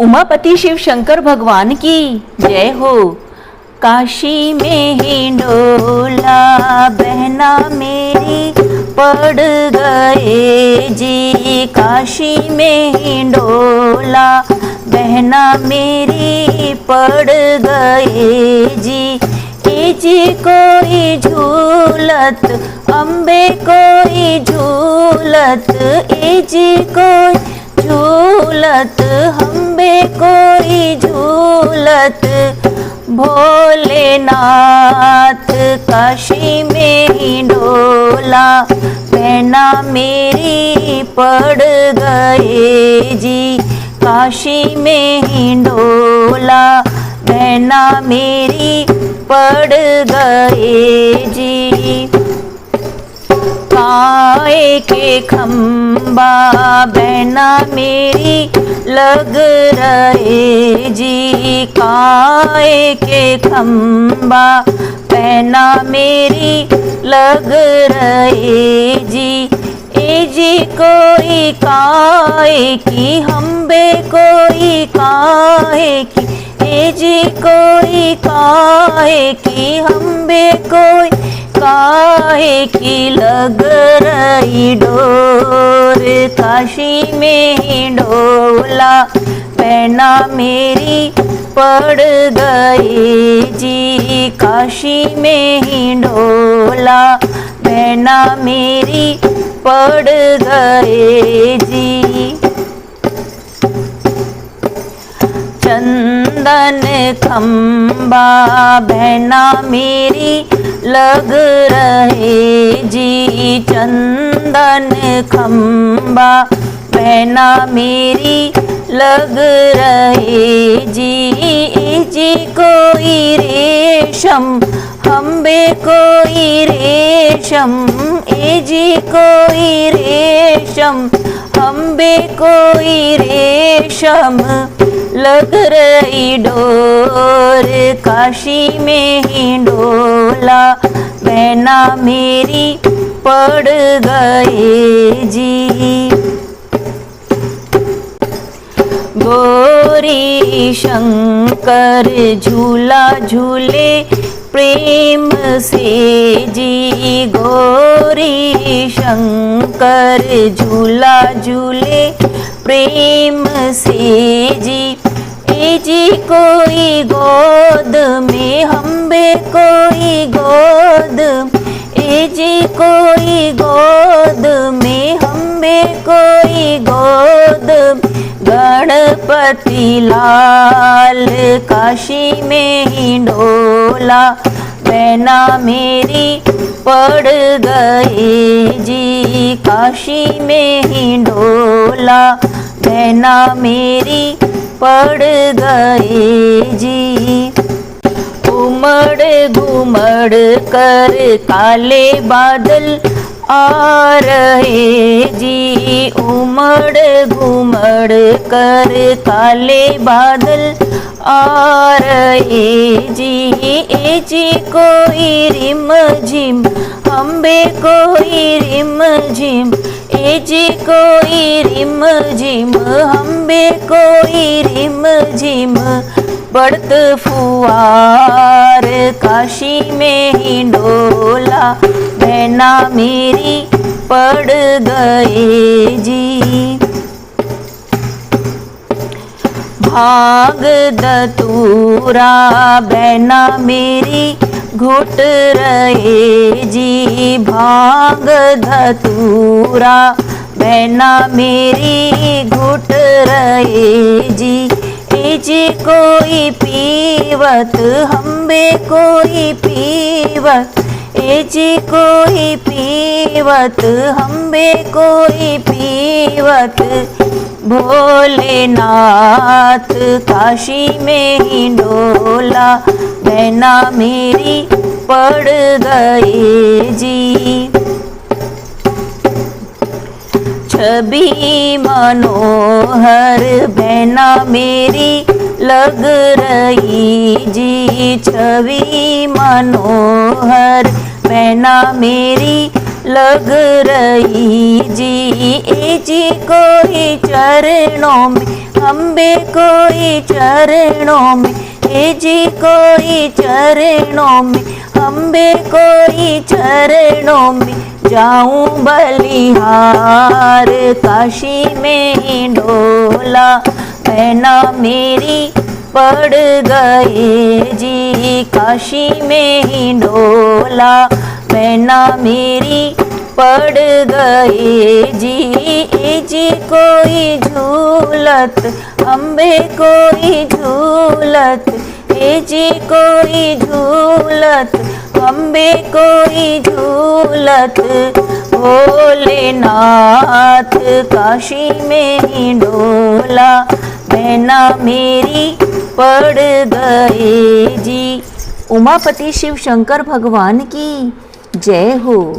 उमापति शिव शंकर भगवान की जय हो। काशी में हिंडोला बहना मेरी पड़ गए जी। काशी में हिंडोला बहना मेरी पड़ गए जी। जी कोई झूलत अम्बे कोई झूलत, जी कोई झूलत अम्बे कोई झूलत। भोलेनाथ काशी में हिंडोला बहना मेरी पड़ गए जी। काशी में हिंडोला बहना मेरी पड़ गए जी। काए के खंबा बहना मेरी लग रहे जी। काए के खंबा बहना मेरी लग रहे जी। जी कोई काए की हम्बे कोई काए की, जी कोई काहे की हम्बे कोई काहे की लग रही डोर। काशी में हिंडोला बहना मेरी पड़ गई जी। काशी में हिंडोला बहना मेरी पड़ गए जी। चंदन खंबा बहना मेरी लग रहे जी। चंदन खंबा बहना मेरी लग रहे जी। जी कोई रेशम हम्बे कोई रेशम, जी कोई रेशम हम्बे कोई रेशम लग रही डोर। काशी में हिंडोला बहना मेरी पड़ गए जी। गौरी शंकर झूला झूले प्रेम से जी। गौरी शंकर झूला झूले प्रेम से जी। जी कोई गोद में हम्बे कोई गोद, जी कोई गोद में हम्बे कोई गोद। गणपति लाल काशी में हिंडोला बहना मेरी पड़ गए जी। काशी में हिंडोला बहना मेरी पड़ गए जी। उमड़ घुमड़ कर काले बादल आ रहे जी। उमड़ घुमड़ कर काले बादल आ रहे जी। जी कोई रिम झिम हम्बे कोई रिम झिम, जी कोई रिम झिम हम्बे कोई रिम झिम। बढ़त फुआर काशी में हिंडोला बहना मेरी पड़ गए जी। भाग दतूरा बहना मेरी घुट रहे जी। भाग धतूरा बहना मेरी घुट रहे जी। जी कोई पीवत हम्बे कोई पीवत, जी कोई पीवत हम्बे कोई पीवत। भोलेनाथ काशी में हिंडोला बहना मेरी पड़ गए जी। छवि मनोहर बहना मेरी लग रही जी। छवि मनोहर बहना मेरी लग रही जी। ए जी कोई चरणों में अम्बे कोई चरणों में, ए जी कोई चरणों में अम्बे कोई चरणों में, जाऊं बलिहार काशी में ही डोला, बहना मेरी पड़ गए जी। काशी में ही डोला बहना मेरी पड़ गए जी। ए जी कोई झूलत अम्बे कोई झूलत, ए जी कोई झूलत अम्बे कोई झूलत, भोलेनाथ काशी में ही डोला, बहना मेरी पड़ गए जी। उमापति शिव शंकर भगवान की जय हो।